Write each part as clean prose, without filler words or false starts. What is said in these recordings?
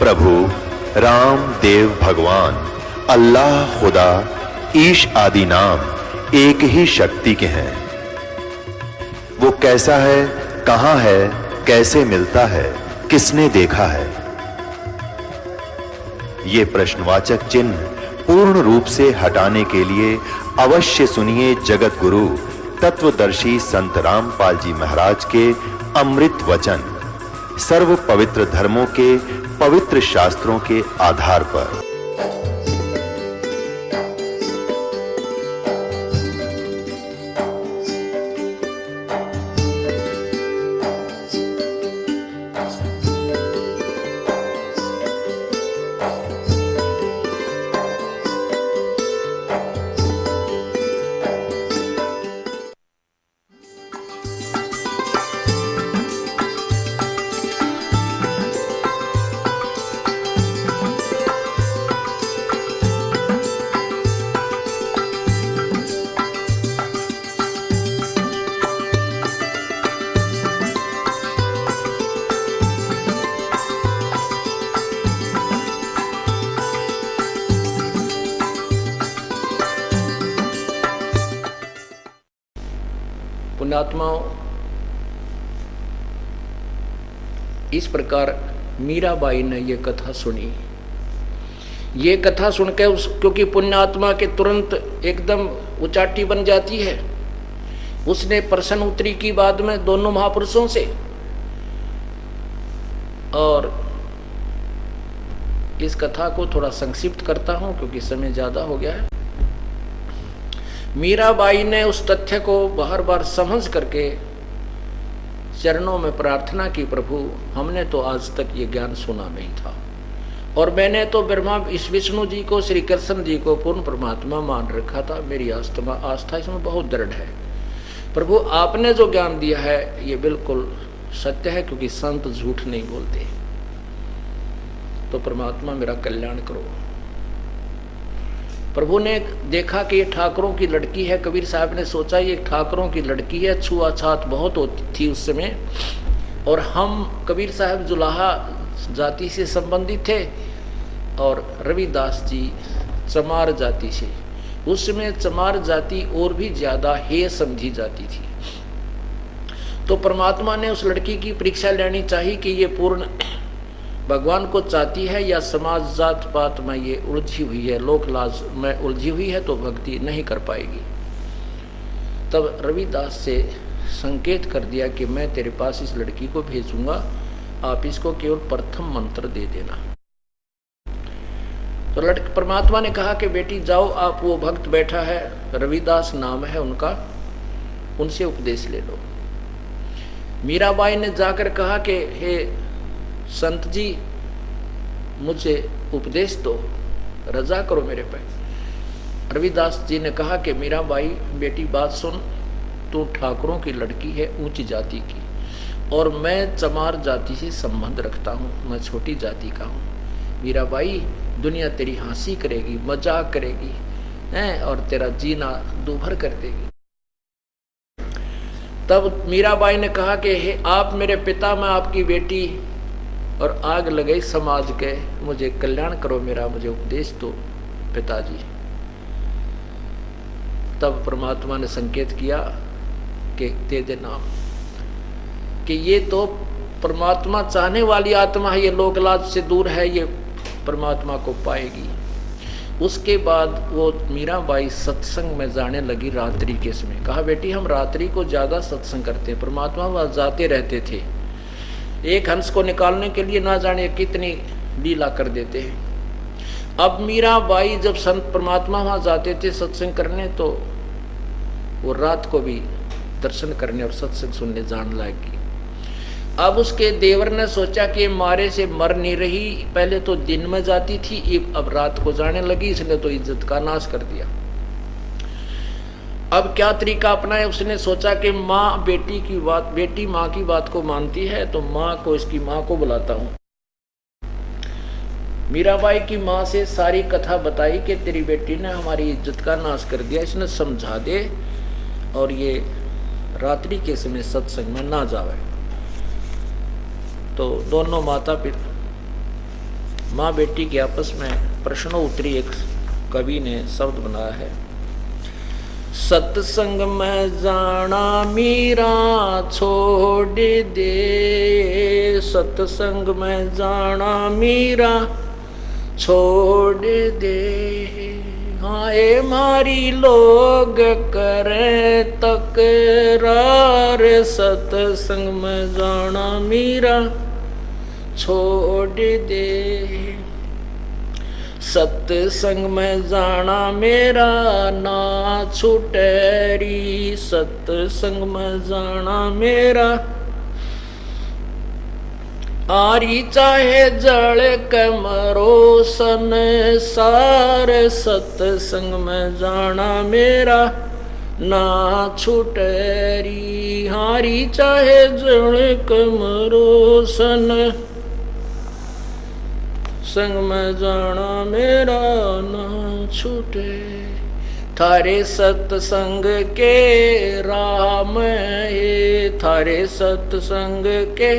प्रभु राम देव भगवान अल्लाह खुदा ईश आदि नाम एक ही शक्ति के हैं। वो कैसा है, कहां है, कैसे मिलता है, किसने देखा है? ये प्रश्नवाचक चिन्ह पूर्ण रूप से हटाने के लिए अवश्य सुनिए जगत गुरु तत्वदर्शी संत रामपाल जी महाराज के अमृत वचन, सर्व पवित्र धर्मों के पवित्र शास्त्रों के आधार पर। पुण्यात्माओं, इस प्रकार मीराबाई ने ये कथा सुनी। ये कथा सुनकर क्योंकि पुण्यात्मा के तुरंत एकदम उचाटी बन जाती है, उसने प्रश्न उत्तरी की बाद में दोनों महापुरुषों से, और इस कथा को थोड़ा संक्षिप्त करता हूं क्योंकि समय ज्यादा हो गया है। मीराबाई ने उस तथ्य को बार बार समझ करके चरणों में प्रार्थना की, प्रभु हमने तो आज तक ये ज्ञान सुना नहीं था, और मैंने तो ब्रह्मा इस विष्णु जी को, श्री कृष्ण जी को पूर्ण परमात्मा मान रखा था। मेरी आस्था इसमें बहुत दृढ़ है। प्रभु आपने जो ज्ञान दिया है ये बिल्कुल सत्य है, क्योंकि संत झूठ नहीं बोलते। तो परमात्मा मेरा कल्याण करो। प्रभु ने देखा कि ये ठाकुरों की लड़की है। कबीर साहब ने सोचा ये ठाकुरों की लड़की है, छुआछात बहुत होती थी उस समय, और हम कबीर साहब जुलाहा जाति से संबंधित थे और रविदास जी चमार जाति से। उस समय चमार जाति और भी ज्यादा हेय समझी जाती थी। तो परमात्मा ने उस लड़की की परीक्षा लेनी चाहिए कि ये पूर्ण भगवान को चाहती है या समाज जात पात में ये उलझी हुई है, लोक लाज में उलझी हुई है, तो भक्ति नहीं कर पाएगी। तब रविदास से संकेत कर दिया कि मैं तेरे पास इस लड़की को भेजूंगा, आप इसको केवल प्रथम मंत्र दे देना। तो परमात्मा ने कहा कि बेटी जाओ, आप, वो भक्त बैठा है, रविदास नाम है उनका, उनसे उपदेश ले लो। मीराबाई ने जाकर कहा कि हे संत जी, मुझे उपदेश दो, रजा करो मेरे पे। रविदास जी ने कहा कि मीराबाई बेटी बात सुन, तू ठाकुरों की लड़की है, ऊंची जाति की, और मैं चमार जाति से संबंध रखता हूँ, मैं छोटी जाति का हूँ। मीराबाई, दुनिया तेरी हंसी करेगी, मजाक करेगी हैं, और तेरा जीना दूभर कर देगी। तब मीराबाई ने कहा कि हे आप मेरे पिता, मैं आपकी बेटी, और आग लगे समाज के, मुझे कल्याण करो मेरा, मुझे उपदेश दो पिताजी। तब परमात्मा ने संकेत किया कि दे दे नाम, कि ये तो परमात्मा चाहने वाली आत्मा है, ये लोकलाज से दूर है, ये परमात्मा को पाएगी। उसके बाद वो मीराबाई सत्संग में जाने लगी रात्रि के समय। कहा बेटी हम रात्रि को ज्यादा सत्संग करते हैं, परमात्मा वहां जाते रहते थे। एक हंस को निकालने के लिए ना जाने कितनी लीला कर देते हैं। अब मीराबाई जब संत परमात्मा वहां जाते थे सत्संग करने, तो वो रात को भी दर्शन करने और सत्संग सुनने जान लगी। अब उसके देवर ने सोचा कि मारे से मर नहीं रही, पहले तो दिन में जाती थी, अब रात को जाने लगी, इसने तो इज्जत का नाश कर दिया। अब क्या तरीका अपनाए? उसने सोचा कि माँ बेटी की बात, बेटी माँ की बात को मानती है, तो माँ को, इसकी माँ को बुलाता हूँ। मीराबाई की माँ से सारी कथा बताई कि तेरी बेटी ने हमारी इज्जत का नाश कर दिया, इसने समझा दे और ये रात्रि के समय सत्संग में ना जावे। तो दोनों माता पिता माँ बेटी के आपस में प्रश्नोत्तरी एक कवि ने शब्द बनाया है। सत्संग में जाना मीरा छोड़ दे, सत्संग में जाना मीरा छोड़ दे, हाय मारी लोग करे तकरार, सत्संग में जाना मीरा छोड़ दे, सत्संग में जाना मेरा ना छुटेरी, सत्संग में जाना मेरा आरी चाहे जड़ कमरो संसार, सत्संग में जाना मेरा ना छुटेरी, हारी चाहे जड़ कमरो संग में जाना मेरा ना छूटे, थारे सत्संग के राह में, थारे सत्संग के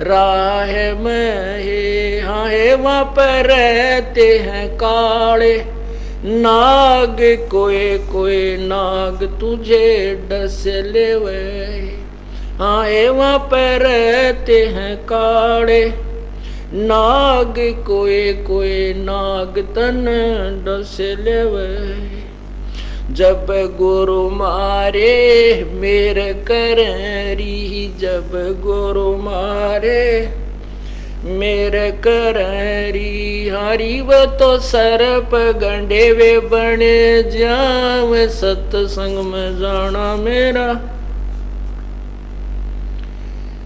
राह में है, हाँ है वहाँ पर रहते हैं काले नाग, कोई कोई नाग तुझे डस ले वे, हाँ है वहाँ पर रहते हैं काले नाग, कोई कोई नाग तन डस ले वे, जब गुरु मारे मेरे करी, जब गुरु मारे मेरे करी, हरी वो तो सरप गंडे वे बने जाव, सत्संग में जाना मेरा,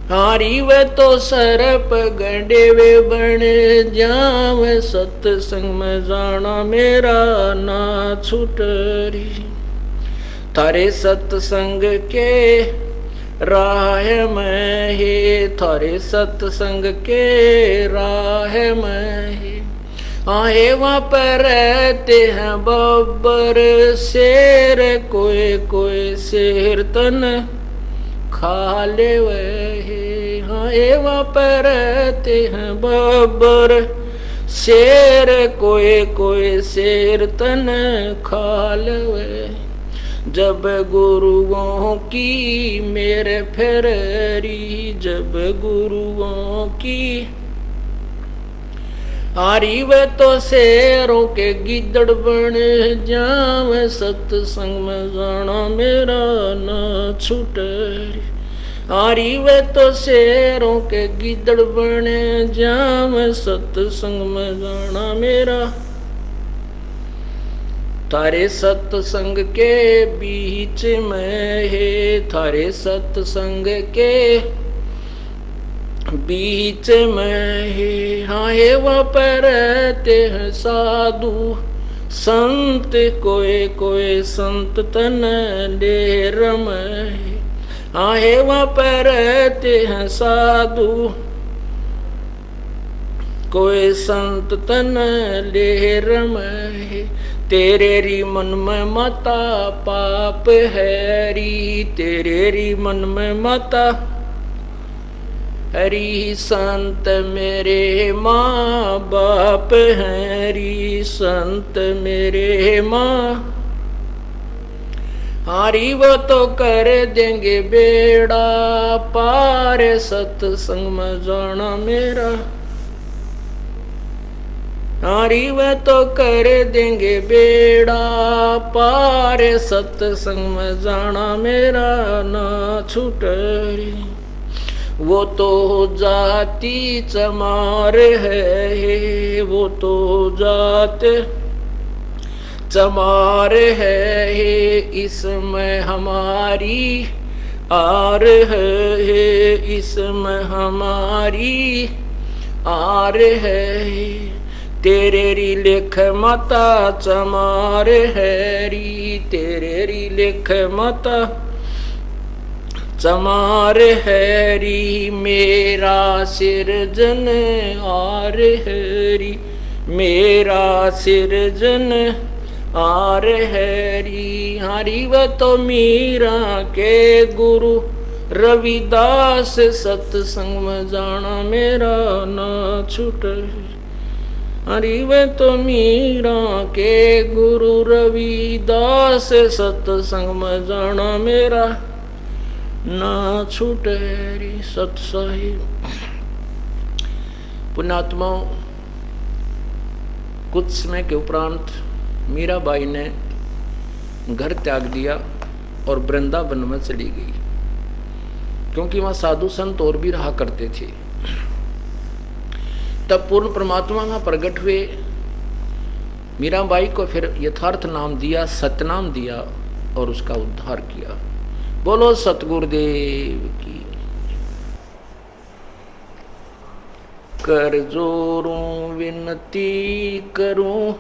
हारी वे तो सरप गंडे वे बने जाव, सत्संग में जाना मेरा ना छुटरी, थारे सत्संग के राह में है, थारे सत्संग के राह में है, आए वहाँ पर रहते हैं बब्बर शेर, कोई कोई शेर तन खा ले वे, हाँ वहाँ पर रहते हैं बब्बर शेर, कोई कोई शेर तन खा ले वे, जब गुरुओं की मेरे फेरी, जब गुरुओं की हारी वे तो शेरों के गिद्दड़ बन जाव, सत्संग में जाना मेरा ना छूटे, हारी वे तो शेरों के गिद्दड़ बन जाव, सत्संग में जाना मेरा, थारे सत्संग के बीच में है, थारे सत्संग के बीच में है, हाँ है वहाँ पर रहते हैं साधु संत, कोई कोई संत तन डेर में, हाँ है वहाँ पर रहते हैं साधु कोई संत तन डेर में, तेरे री मन में माता पाप है री, तेरे री मन में माता हरी, संत मेरे माँ बाप हैं री, संत मेरे माँ हारी वो तो कर देंगे बेड़ा पार, सत्संग में जाना मेरा, हारी वे तो कर देंगे बेड़ा पार, सत्संग में जाना मेरा ना छूटे, वो तो जाति चमार है, वो तो जात चमार है, इसमें हमारी आर है, इसमें हमारी आर है, तेरे री लेख माता चमार है री, तेरे री लेख माता चमार है री, मेरा सिरजन आर है री, मेरा सिरजन आर है री, हरी व तो मीरा के गुरु रविदास, सत्संग में जाना मेरा ना छूटे, हरि वे तो मीरा के गुरु रविदास सत्संग में जाना मेरा ना छूटे री सत्साहिब। पुण्यात्माओं, कुछ समय के उपरांत मीराबाई ने घर त्याग दिया और वृंदावन में चली गई, क्योंकि वहां साधु संत और भी रहा करते थे। तब पूर्ण परमात्मा वहां प्रकट हुए। मीराबाई को फिर यथार्थ नाम दिया, सतनाम दिया और उसका उद्धार किया। बोलो सतगुरुदेव की। कर जोरूं विनती करूं,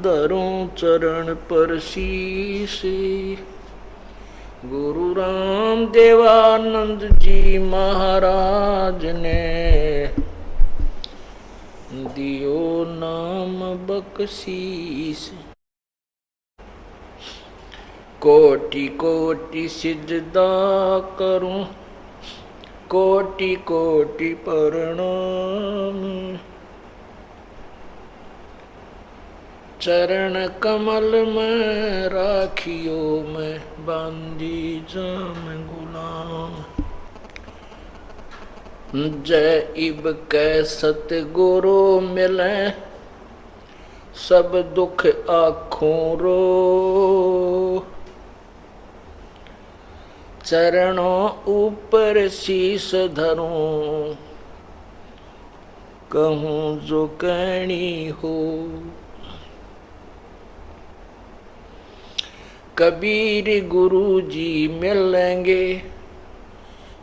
धरूं चरण पर शीश। गुरु राम देवानंद जी महाराज ने दियो नाम बख्शीश। कोटि कोटि सिजदा करूं, कोटि कोटि प्रणाम। चरण कमल में राखियो मैं बांधी जाम गुलाम। जय इब कै सतगुरु मिले, सब दुख आँखों रो। चरणों ऊपर शीश धरूं, कहूँ जो कहनी हो। कबीर गुरु जी मिलेंगे,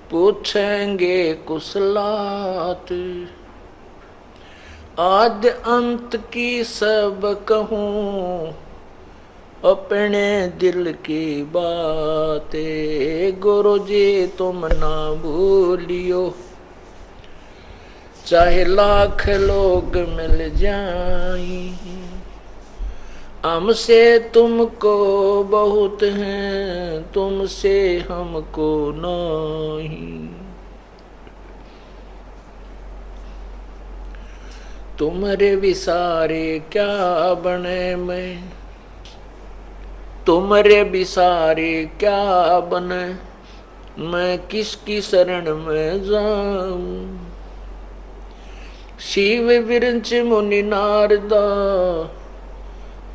पूछेंगे कुशलात। आद्य अंत की सब कहूँ, अपने दिल की बातें। गुरु जी तुम ना भूलियो, चाहे लाख लोग मिल जाएं। हमसे तुमको बहुत हैं, तुमसे हमको नहीं। तुम्हारे विसारे क्या बने मैं, तुम्हारे विसारे क्या बने। मैं किसकी शरण में जाऊं। शिव विरंच मुनि नारदा,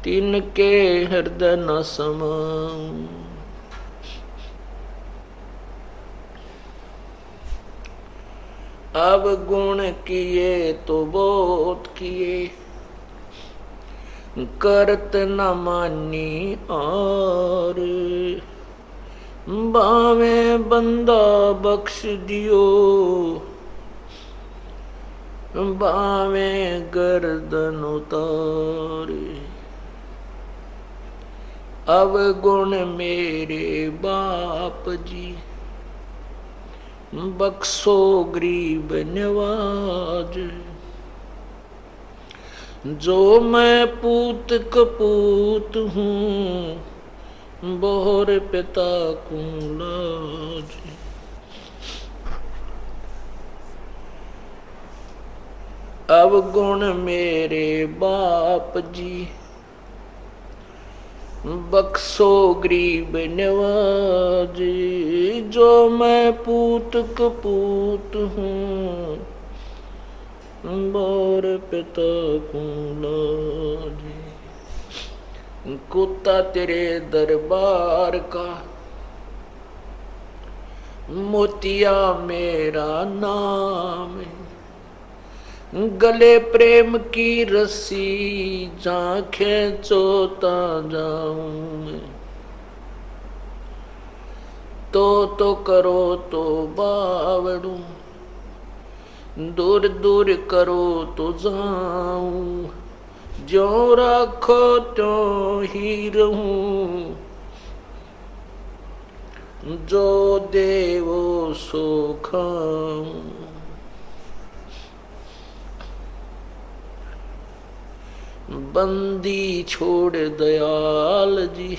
तिनके हृदय न समाऊं। अब गुण किए तो बहुत किए, करत न मानी और। बावे बंदा बख्श दियो, बावे गर्दन उतारे। अब गुण मेरे बाप जी, बख्शो गरीब नवाज। जो मैं पूत कपूत हूँ, बोहर पिता को लाज। अब गुण मेरे बाप जी, बख्शो गरीब नवाज। जो मैं पूत कपूत हूँ, बोर पिता को लाज। कुत्ता तेरे दरबार का, मोतिया मेरा नाम। गले प्रेम की रस्सी, जहाँ खींचोता जाऊं मैं। तो करो तो बावड़ू, दूर दूर करो तो जाऊं। जो रखो तो ही रहूं, जो देवो सो खाऊं। बंदी छोड़ दयाल जी,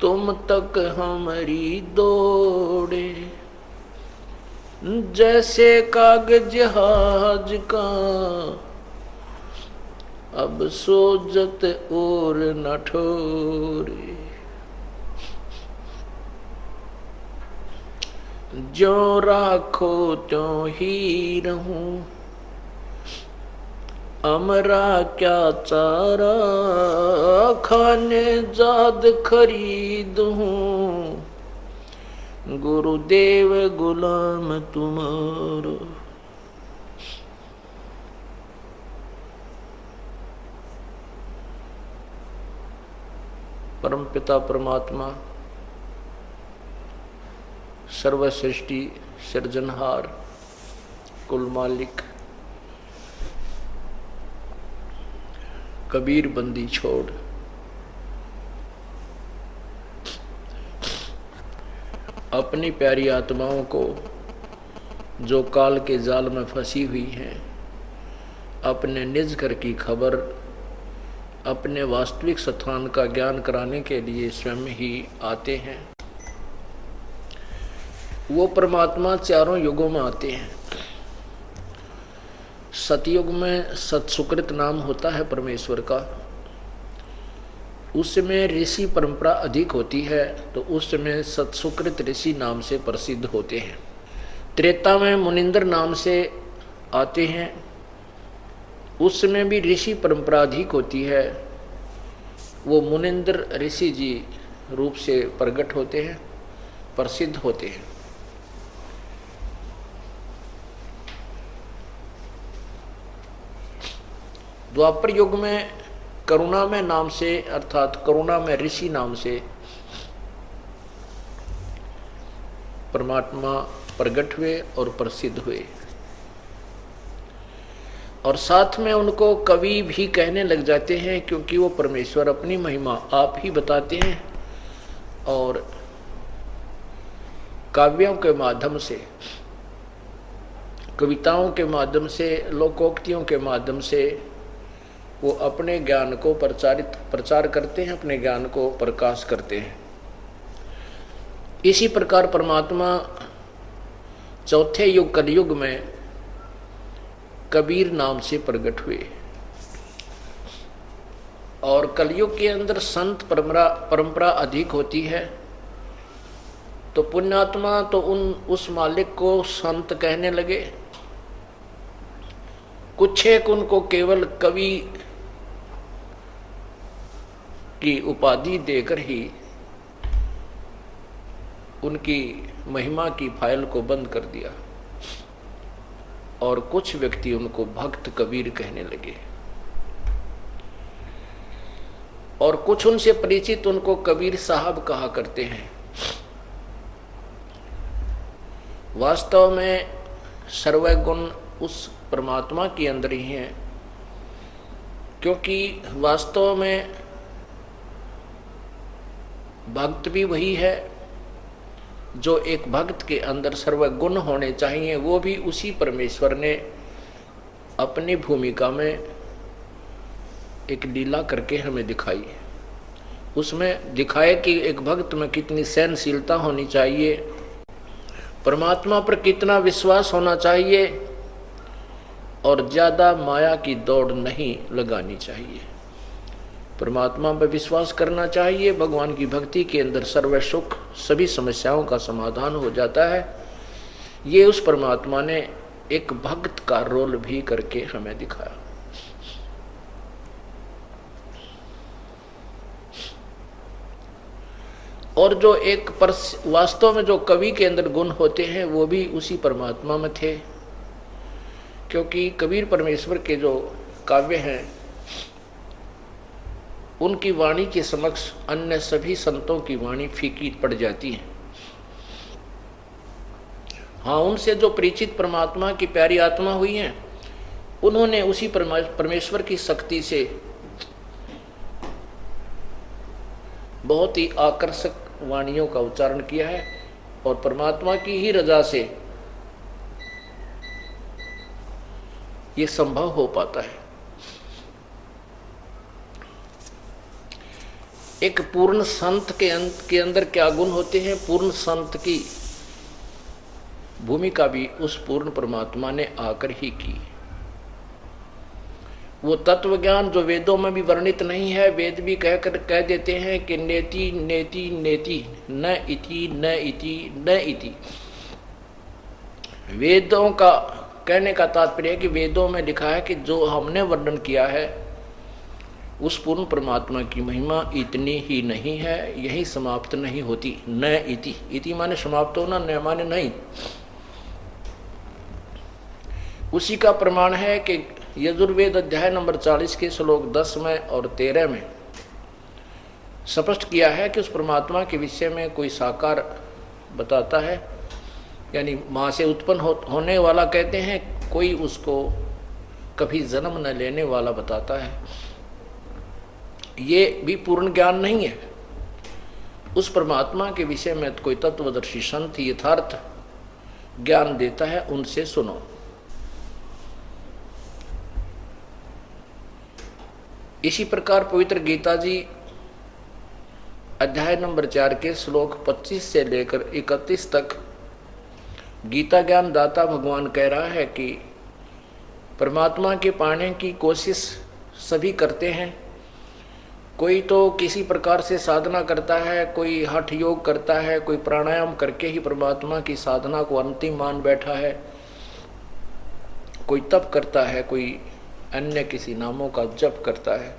तुम तक हमारी दौड़े। जैसे कागज जहाज का अब सोजत और न ठोरे, जो राखो त्यों ही रहूं, अमरा क्या चारा खाने जाद खरीद हूँ, गुरुदेव गुलाम तुम्हारा। परमपिता परमात्मा सर्वसृष्टि सृजनहार कुल मालिक कबीर बंदी छोड़ अपनी प्यारी आत्माओं को जो काल के जाल में फंसी हुई हैं, अपने निज घर की खबर, अपने वास्तविक स्थान का ज्ञान कराने के लिए स्वयं ही आते हैं। वो परमात्मा चारों युगों में आते हैं। सतयुग में सत्सुकृत नाम होता है परमेश्वर का, उस समय ऋषि परंपरा अधिक होती है, तो उस समय सत्सुकृत ऋषि नाम से प्रसिद्ध होते हैं। त्रेता में मुनिंद्र नाम से आते हैं, उस समय भी ऋषि परंपरा अधिक होती है, वो मुनिंद्र ऋषि जी रूप से प्रकट होते हैं, प्रसिद्ध होते हैं। द्वापर युग में करुणा में नाम से, अर्थात करुणा में ऋषि नाम से परमात्मा प्रकट हुए और प्रसिद्ध हुए, और साथ में उनको कवि भी कहने लग जाते हैं, क्योंकि वो परमेश्वर अपनी महिमा आप ही बताते हैं और काव्यों के माध्यम से, कविताओं के माध्यम से, लोकोक्तियों के माध्यम से वो अपने ज्ञान को प्रचार करते हैं, अपने ज्ञान को प्रकाश करते हैं। इसी प्रकार परमात्मा चौथे युग कलयुग में कबीर नाम से प्रकट हुए, और कलयुग के अंदर संत परंपरा अधिक होती है, तो पुण्यात्मा तो उस मालिक को संत कहने लगे। कुछ एक उनको केवल कवि की उपाधि देकर ही उनकी महिमा की फाइल को बंद कर दिया, और कुछ व्यक्ति उनको भक्त कबीर कहने लगे, और कुछ उनसे परिचित उनको कबीर साहब कहा करते हैं। वास्तव में सर्वगुण उस परमात्मा के अंदर ही हैं, क्योंकि वास्तव में भक्त भी वही है, जो एक भक्त के अंदर सर्वगुण होने चाहिए, वो भी उसी परमेश्वर ने अपनी भूमिका में एक लीला करके हमें दिखाई। उसमें दिखाए कि एक भक्त में कितनी सहनशीलता होनी चाहिए, परमात्मा पर कितना विश्वास होना चाहिए, और ज़्यादा माया की दौड़ नहीं लगानी चाहिए। परमात्मा पर विश्वास करना चाहिए। भगवान की भक्ति के अंदर सर्व सुख, सभी समस्याओं का समाधान हो जाता है। ये उस परमात्मा ने एक भक्त का रोल भी करके हमें दिखाया। और जो एक वास्तव में जो कवि के अंदर गुण होते हैं, वो भी उसी परमात्मा में थे, क्योंकि कबीर परमेश्वर के जो काव्य हैं, उनकी वाणी के समक्ष अन्य सभी संतों की वाणी फीकी पड़ जाती है। हाँ, उनसे जो परिचित परमात्मा की प्यारी आत्मा हुई हैं, उन्होंने उसी परमेश्वर की शक्ति से बहुत ही आकर्षक वाणियों का उच्चारण किया है, और परमात्मा की ही रजा से ये संभव हो पाता है। एक पूर्ण संत के अंदर क्या गुण होते हैं? पूर्ण संत की भूमिका भी उस पूर्ण परमात्मा ने आकर ही की। वो तत्व ज्ञान जो वेदों में भी वर्णित नहीं है, वेद भी कह देते हैं कि नेति नेति नेति न इति न इति न इति। वेदों का कहने का तात्पर्य है कि वेदों में लिखा है कि जो हमने वर्णन किया है उस पूर्ण परमात्मा की महिमा इतनी ही नहीं है, यही समाप्त नहीं होती। न इति, इति माने समाप्त होना, न माने नहीं। उसी का प्रमाण है कि यजुर्वेद अध्याय नंबर 40 के श्लोक 10 में और 13 में स्पष्ट किया है कि उस परमात्मा के विषय में कोई साकार बताता है, यानी माँ से उत्पन्न होने वाला कहते हैं, कोई उसको कभी जन्म न लेने वाला बताता है। ये भी पूर्ण ज्ञान नहीं है। उस परमात्मा के विषय में कोई तत्वदर्शी संत यथार्थ ज्ञान देता है, उनसे सुनो। इसी प्रकार पवित्र गीता जी अध्याय नंबर 4 के श्लोक 25 से लेकर 31 तक गीता ज्ञान दाता भगवान कह रहा है कि परमात्मा के पाने की कोशिश सभी करते हैं। कोई तो किसी प्रकार से साधना करता है, कोई हठ योग करता है, कोई प्राणायाम करके ही परमात्मा की साधना को अंतिम मान बैठा है, कोई तप करता है, कोई अन्य किसी नामों का जप करता है।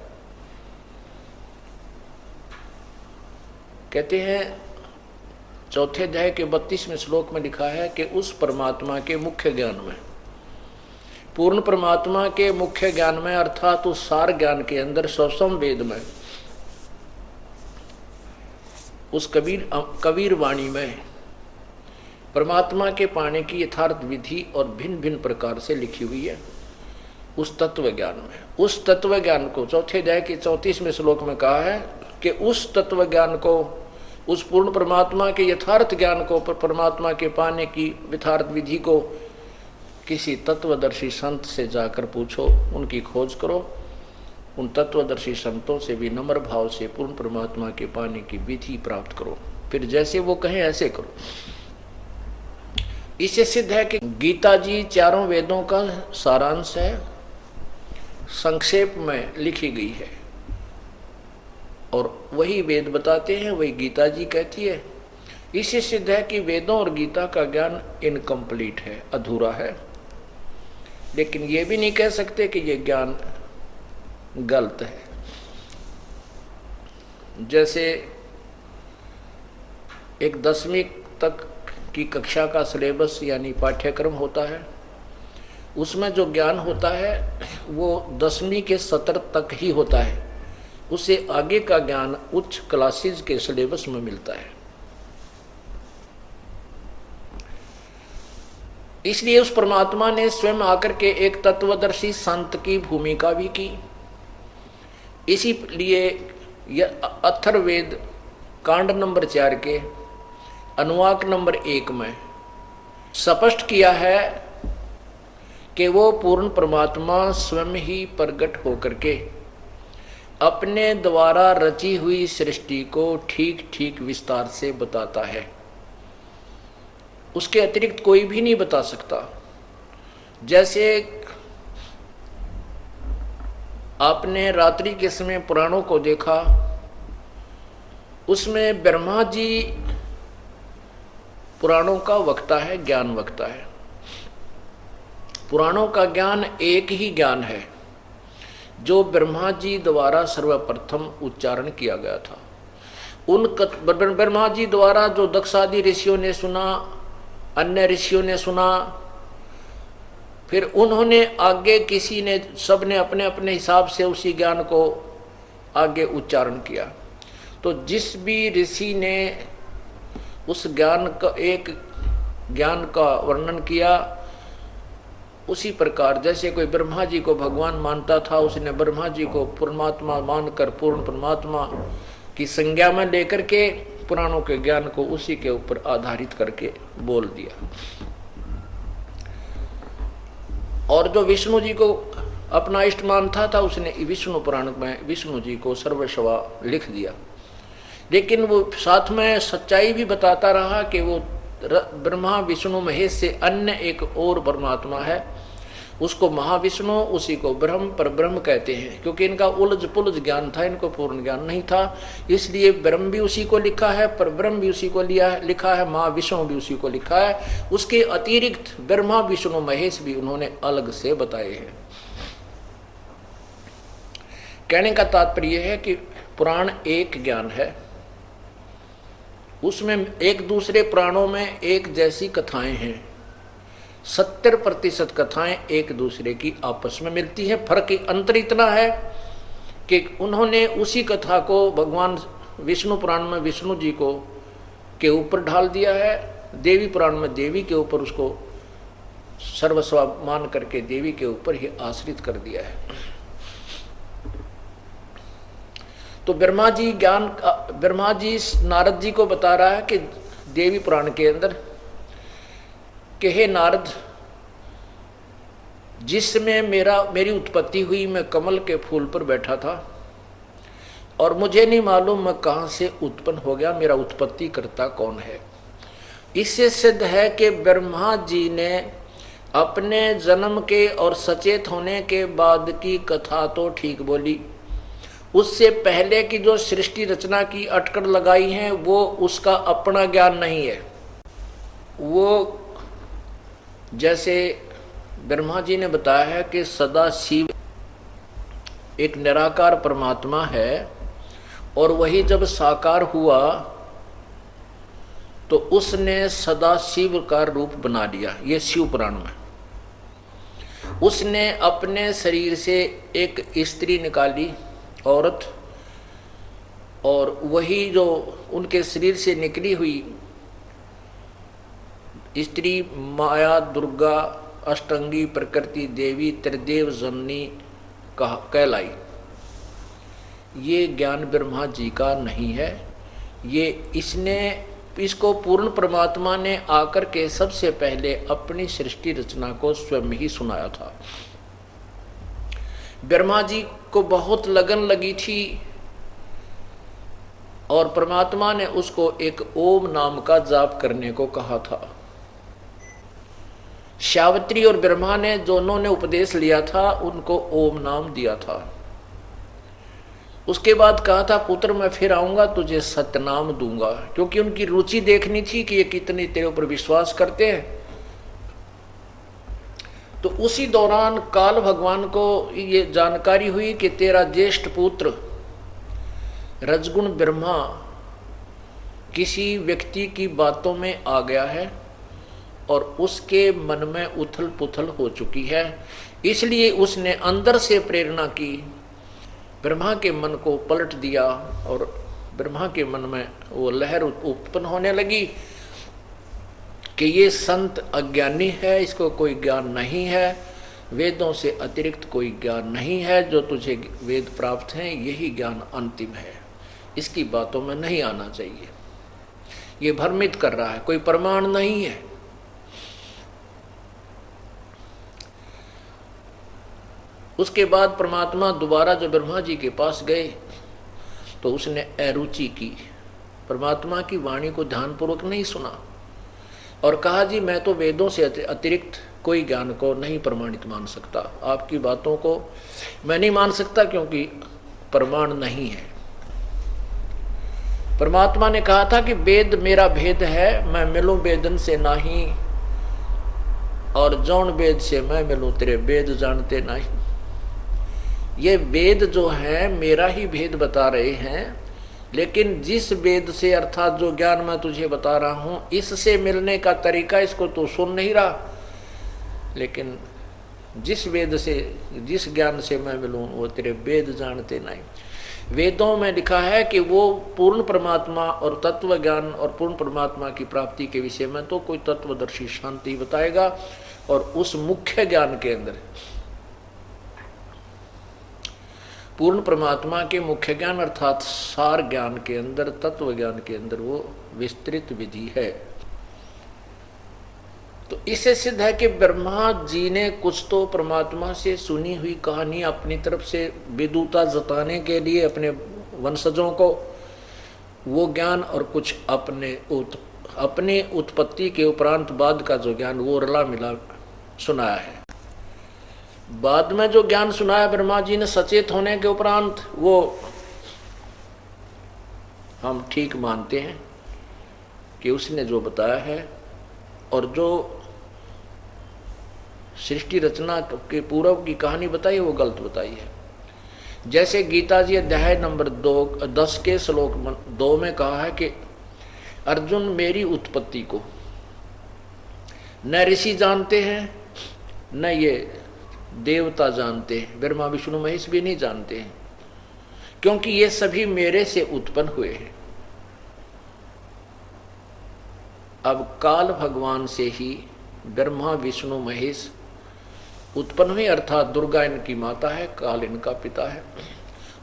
कहते हैं चौथे अध्याय के 32वें श्लोक में लिखा है कि उस परमात्मा के मुख्य ज्ञान में, पूर्ण परमात्मा के मुख्य ज्ञान में अर्थात उस सार ज्ञान के अंदर स्वसम वेद में, उस कबीर वाणी में परमात्मा के पाने की यथार्थ विधि और भिन्न भिन्न प्रकार से लिखी हुई है। उस तत्व ज्ञान में, उस तत्व ज्ञान को चौथे अध्याय के 34वें श्लोक में कहा है कि उस तत्व ज्ञान को, उस पूर्ण परमात्मा के यथार्थ ज्ञान को, परमात्मा के पाने की यथार्थ विधि को किसी तत्वदर्शी संत से जाकर पूछो, उनकी खोज करो। उन तत्वदर्शी संतों से भी नम्र भाव से पूर्ण परमात्मा के पाने की विधि प्राप्त करो, फिर जैसे वो कहें ऐसे करो। इससे सिद्ध है कि गीता जी चारों वेदों का सारांश है, संक्षेप में लिखी गई है और वही वेद बताते हैं, वही गीता जी कहती है। इससे सिद्ध है कि वेदों और गीता का ज्ञान इनकम्प्लीट है, अधूरा है। लेकिन ये भी नहीं कह सकते कि ये ज्ञान गलत है। जैसे एक 10वीं तक की कक्षा का सिलेबस यानी पाठ्यक्रम होता है, उसमें जो ज्ञान होता है वो 10वीं के सत्र तक ही होता है, उससे आगे का ज्ञान उच्च क्लासेज के सिलेबस में मिलता है। इसलिए उस परमात्मा ने स्वयं आकर के एक तत्वदर्शी संत की भूमिका भी की। इसीलिए अथर्ववेद कांड नंबर 4 के अनुवाक नंबर 1 में स्पष्ट किया है कि वो पूर्ण परमात्मा स्वयं ही प्रकट होकर के अपने द्वारा रची हुई सृष्टि को ठीक ठीक विस्तार से बताता है। उसके अतिरिक्त कोई भी नहीं बता सकता। जैसे आपने रात्रि के समय पुराणों को देखा, उसमें ब्रह्मा जी पुराणों का वक्ता है, ज्ञान वक्ता है। पुराणों का ज्ञान एक ही ज्ञान है जो ब्रह्मा जी द्वारा सर्वप्रथम उच्चारण किया गया था। उन ब्रह्मा जी द्वारा जो दक्षादि ऋषियों ने सुना, अन्य ऋषियों ने सुना, फिर उन्होंने आगे किसी ने, सब ने अपने अपने हिसाब से उसी ज्ञान को आगे उच्चारण किया। तो जिस भी ऋषि ने उस ज्ञान का, एक ज्ञान का वर्णन किया, उसी प्रकार जैसे कोई ब्रह्मा जी को भगवान मानता था, उसने ब्रह्मा जी को परमात्मा मानकर पूर्ण परमात्मा की संज्ञा में लेकर के पुराणों के ज्ञान को उसी के ऊपर आधारित करके बोल दिया। और जो विष्णु जी को अपना इष्ट मानता था, उसने विष्णु पुराण में विष्णु जी को सर्वस्वा लिख दिया। लेकिन वो साथ में सच्चाई भी बताता रहा कि वो ब्रह्मा विष्णु महेश से अन्य एक और परमात्मा है, उसको महाविष्णु, उसी को ब्रह्म पर ब्रह्म कहते हैं। क्योंकि इनका उलझ पुलझ ज्ञान था, इनको पूर्ण ज्ञान नहीं था, इसलिए ब्रह्म भी उसी को लिखा है, पर ब्रह्म भी उसी को लिखा है, महाविष्णु भी उसी को लिखा है। उसके अतिरिक्त ब्रह्मा विष्णु महेश भी उन्होंने अलग से बताए हैं। कहने का तात्पर्य है कि पुराण एक ज्ञान है, उसमें एक दूसरे पुराणों में एक जैसी कथाएं हैं। 70% कथाएं एक दूसरे की आपस में मिलती है। फर्क अंतर इतना है कि उन्होंने उसी कथा को भगवान विष्णु पुराण में विष्णु जी को के ऊपर ढाल दिया है, देवी पुराण में देवी के ऊपर उसको सर्वस्व मान करके देवी के ऊपर ही आश्रित कर दिया है। तो ब्रह्मा जी नारद जी को बता रहा है कि देवी पुराण के अंदर कि हे नारद, जिसमें मेरी उत्पत्ति हुई, मैं कमल के फूल पर बैठा था और मुझे नहीं मालूम मैं कहां से उत्पन्न हो गया, मेरा उत्पत्ति करता कौन है। इससे सिद्ध है कि ब्रह्मा जी ने अपने जन्म के और सचेत होने के बाद की कथा तो ठीक बोली, उससे पहले की जो सृष्टि रचना की अटकड़ लगाई है वो उसका अपना ज्ञान नहीं है। वो जैसे ब्रह्मा जी ने बताया है कि सदा शिव एक निराकार परमात्मा है और वही जब साकार हुआ तो उसने सदा शिव का रूप बना लिया। ये शिव पुराण में उसने अपने शरीर से एक स्त्री निकाली, औरत, और वही जो उनके शरीर से निकली हुई स्त्री माया, दुर्गा, अष्टंगी, प्रकृति देवी, त्रिदेव जननी कहलाई। ये ज्ञान ब्रह्मा जी का नहीं है, इसको पूर्ण परमात्मा ने आकर के सबसे पहले अपनी सृष्टि रचना को स्वयं ही सुनाया था। ब्रह्मा जी को बहुत लगन लगी थी और परमात्मा ने उसको एक ओम नाम का जाप करने को कहा था। सावित्री और ब्रह्मा ने दोनों ने उपदेश लिया था, उनको ओम नाम दिया था। उसके बाद कहा था पुत्र मैं फिर आऊंगा तुझे सतनाम दूंगा, क्योंकि उनकी रुचि देखनी थी कि ये कितनी तेरे ऊपर विश्वास करते हैं। तो उसी दौरान काल भगवान को ये जानकारी हुई कि तेरा ज्येष्ठ पुत्र रजगुण ब्रह्मा किसी व्यक्ति की बातों में आ गया है और उसके मन में उथल पुथल हो चुकी है, इसलिए उसने अंदर से प्रेरणा की, ब्रह्मा के मन को पलट दिया और ब्रह्मा के मन में वो लहर उत्पन्न होने लगी कि ये संत अज्ञानी है, इसको कोई ज्ञान नहीं है, वेदों से अतिरिक्त कोई ज्ञान नहीं है, जो तुझे वेद प्राप्त हैं यही ज्ञान अंतिम है, इसकी बातों में नहीं आना चाहिए। ये भ्रमित कर रहा है, कोई प्रमाण नहीं है। उसके बाद परमात्मा दोबारा जब ब्रह्मा जी के पास गए तो उसने अरुचि की, परमात्मा की वाणी को ध्यानपूर्वक नहीं सुना और कहा जी मैं तो वेदों से अतिरिक्त कोई ज्ञान को नहीं प्रमाणित मान सकता, आपकी बातों को मैं नहीं मान सकता क्योंकि प्रमाण नहीं है। परमात्मा ने कहा था कि वेद मेरा भेद है, मैं मिलूं वेदन से नहीं, और जौन वेद से मैं मिलूं तेरे वेद जानते नहीं। ये वेद जो है मेरा ही भेद बता रहे हैं, लेकिन जिस वेद से अर्थात जो ज्ञान मैं तुझे बता रहा हूं इससे मिलने का तरीका इसको तो सुन नहीं रहा, लेकिन जिस वेद से जिस ज्ञान से मैं मिलूं वो तेरे वेद जानते नहीं। वेदों में लिखा है कि वो पूर्ण परमात्मा और तत्व ज्ञान और पूर्ण परमात्मा की प्राप्ति के विषय में तो कोई तत्वदर्शी शांति बताएगा, और उस मुख्य ज्ञान के अंदर पूर्ण परमात्मा के मुख्य ज्ञान अर्थात सार ज्ञान के अंदर, तत्व ज्ञान के अंदर वो विस्तृत विधि है। तो इससे सिद्ध है कि ब्रह्मा जी ने कुछ तो परमात्मा से सुनी हुई कहानी अपनी तरफ से विदुता जताने के लिए अपने वंशजों को वो ज्ञान, और कुछ अपने अपनी उत्पत्ति के उपरांत बाद का जो ज्ञान वो रला मिला सुनाया है। बाद में जो ज्ञान सुनाया ब्रह्मा जी ने सचेत होने के उपरांत, वो हम ठीक मानते हैं कि उसने जो बताया है और जो सृष्टि रचना के पूर्व की कहानी बताई है वो गलत बताई है। जैसे गीता जी अध्याय नंबर 10 के श्लोक 2 में कहा है कि अर्जुन मेरी उत्पत्ति को न ऋषि जानते हैं न ये देवता जानते हैं, ब्रह्मा विष्णु महेश भी नहीं जानते हैं, क्योंकि ये सभी मेरे से उत्पन्न हुए हैं। अब काल भगवान से ही ब्रह्मा विष्णु महेश उत्पन्न हुए, अर्थात दुर्गा इनकी माता है, काल इनका पिता है।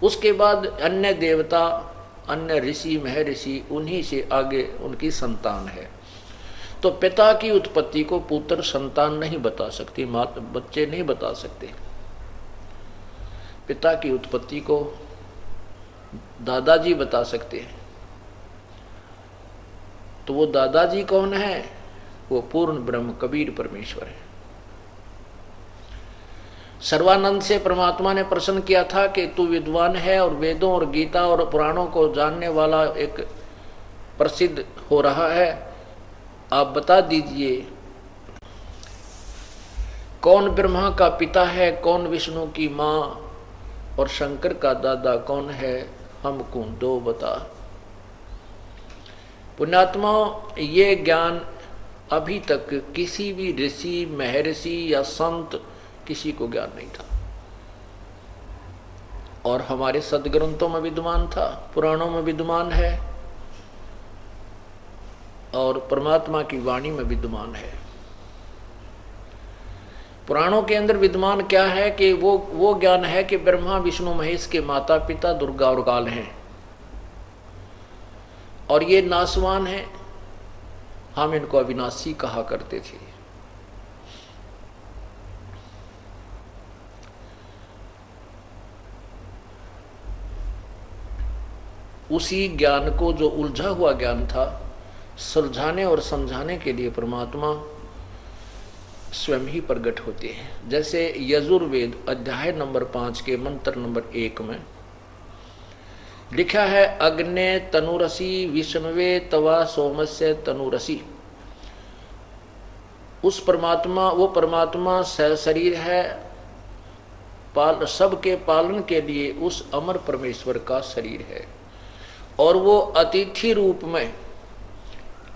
उसके बाद अन्य देवता, अन्य ऋषि महर्षि, उन्हीं से आगे उनकी संतान है। तो पिता की उत्पत्ति को पुत्र संतान नहीं बता सकती, बच्चे नहीं बता सकते। पिता की उत्पत्ति को दादाजी बता सकते हैं। तो वो दादाजी कौन है? वो पूर्ण ब्रह्म कबीर परमेश्वर है। सर्वानंद से परमात्मा ने प्रश्न किया था कि तू विद्वान है और वेदों और गीता और पुराणों को जानने वाला एक प्रसिद्ध हो रहा है, आप बता दीजिए कौन ब्रह्मा का पिता है, कौन विष्णु की माँ और शंकर का दादा कौन है, हमको दो बता। पुण्यात्मा, ये ज्ञान अभी तक किसी भी ऋषि महर्षि या संत किसी को ज्ञान नहीं था, और हमारे सदग्रंथों में विद्यमान था, पुराणों में विद्यमान है और परमात्मा की वाणी में विद्यमान है। पुराणों के अंदर विद्यमान क्या है कि वो ज्ञान है कि ब्रह्मा विष्णु महेश के माता पिता दुर्गा और काल हैं, और ये नासवान हैं। हम इनको अविनाशी कहा करते थे। उसी ज्ञान को, जो उलझा हुआ ज्ञान था, सुलझाने और समझाने के लिए परमात्मा स्वयं ही प्रकट होते हैं। जैसे यजुर्वेद अध्याय नंबर 5 के मंत्र नंबर 1 में लिखा है, अग्ने तनुरसी विष्णुवे तवा सोमस्य तनुरसी। उस परमात्मा, वो परमात्मा शरीर है, सबके पालन के लिए उस अमर परमेश्वर का शरीर है, और वो अतिथि रूप में